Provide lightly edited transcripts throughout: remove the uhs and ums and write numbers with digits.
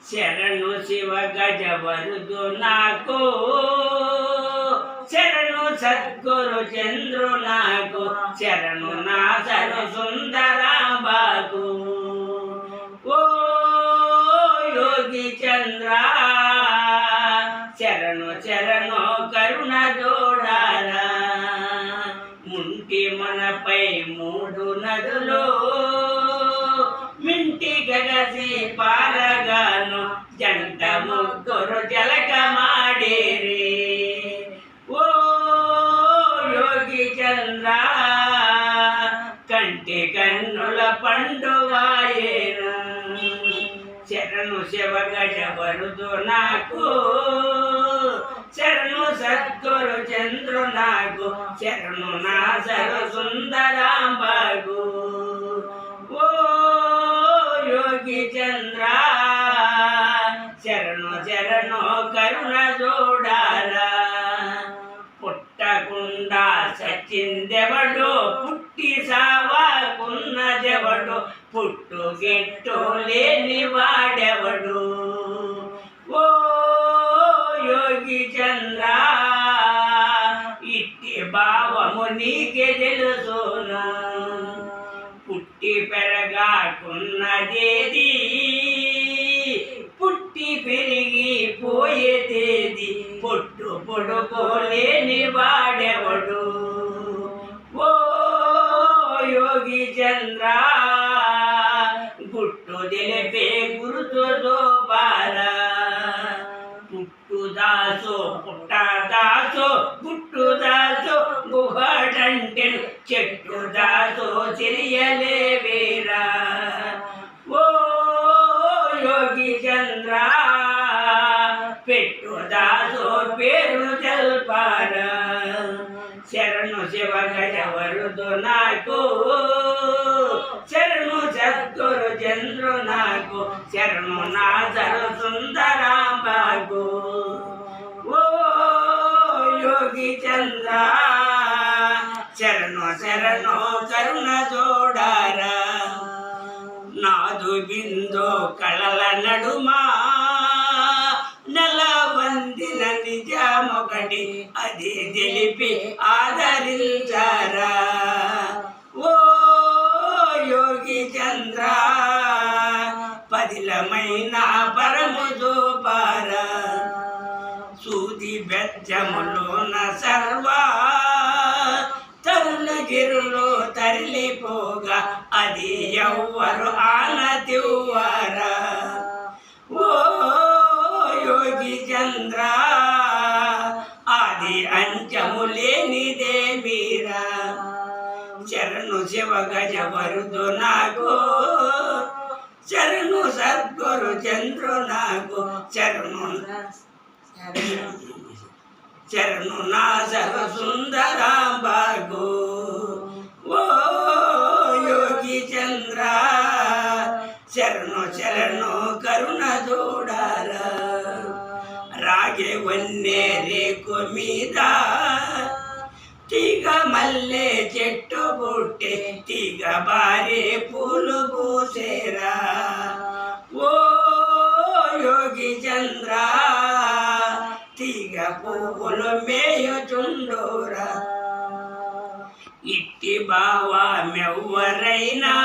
శరణు శివ గజవరుదు నాకు, శరణు సద్గురు చంద్రు నాకు, శరణు నా సరు సుందరాంబాకు. ఓ యోగి చంద్ర శరణు శరణు కరుణ జోడారా. ముంటి మనపై మూడు నదులు మింటి గగసి పారగాను, జంట ముగ్గురు జలకమాడేరే. ఓ యోగి చంద్ర కంటి కన్నుల పండువాయేను. శరణు శివ గజవరుదు నాకు, శరణు సద్గురు చంద్రు నాకు, శరణు నా సరు సుందరాంబాకు. ఓ యోగి చంద్ర శరణు శరణు కరుణ జోడారా. పుట్టకుండా సచ్చిందెవడు, పుట్టి సావాకున్నదెవడు, పుట్టు గిట్టు లేని వాడెవడు. ఓ యోగి చంద్ర ఇట్టి భావము నీకే తెలుసునా. పుట్టి పెరగాకున్నదేది, పుట్టి పెరిగి పోయేదేది, పొట్టు పొడుకోలేని వాడెవడు. ఓ యోగి చంద్ర గుట్టు తెలిపే గురుతో దోపారా. పుట్టుదాసో పుట్టదాసో గుట్టుదాసో గుహడంటే చెట్టు దాసో తెలియలేవేరా. ఓ యోగి చంద్ర పెట్టుదాసో పేరు తెల్పారా. శరణు శివ గజవరుదు నాకు, శరణు సద్గురు చంద్రు నాకు, శరణు నా సరు సుందరాంబాకు. ఓ యోగి చంద్ర శరణు శరణు కరుణ జోడారా. నాదు బిందో కళల నడుమా నెలవందిన నిజమొకటి, అది తెలిపి ఆదరించారా. ఓ యోగి చంద్ర పదిలమైన పరము జోపారా. సూది బెజ్జములోన సర్వా తరులు గిరులు తరలిపోగా, అది ఎవ్వరు ఆనతివ్వరా. ఓ యోగి చంద్ర ఆది అంచము లేనిదే మీరా. శరణు శివ గజవరుదు నాకు, శరణు సద్గురు చంద్రు నాకు, శరణు శరణు నా సరు సుందరాంబాకు. ఓ యోగి చంద్ర శరణు శరణు కరుణ జోడారా. రాగే వన్నే రేకు మీద తీగ మల్లె చెట్టు పుట్టే, తీగ బారే పూలు పూసేరా. ఓ యోగి చంద్ర తీగ పువ్వులు మేయుచుండోరా. ఇట్టి బావా మెవ్వరైనా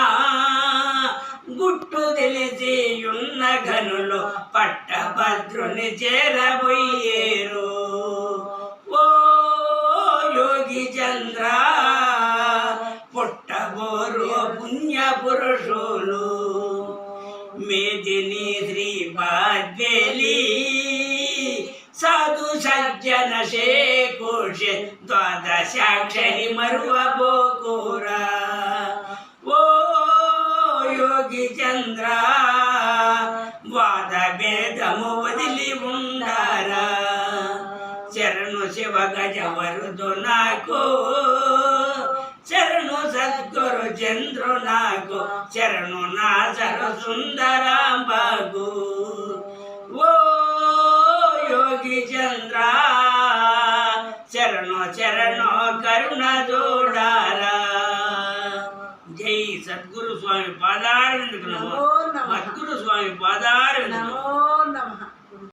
గుట్టు తెలిసి ఉన్న ఘనులు పట్టభద్రుని చేరబోయేరు. ఓ యోగి చంద్ర పుట్టబోరు పుణ్య పురుషులు. మేదిని శ్రీ బాద్వేలి సాధు సజ్జన శేకోషే, ద్వాదశాక్షరి మరువబోకురా. ఓ యోగి చంద్ర వాద భేదము వదిలి ఉండారా. శరణు శివ గజవరుదు నాకు, శరణు సద్గురు చంద్రు నాకు, శరణు నా సరు సుందరాంబాకు. ఓ యోగి చంద్ర శరణు శరణు కరుణ జోడారా. జై సద్గురు స్వామి పాదారవిందకు నమో. సద్గురు స్వామి పాదారవిందకు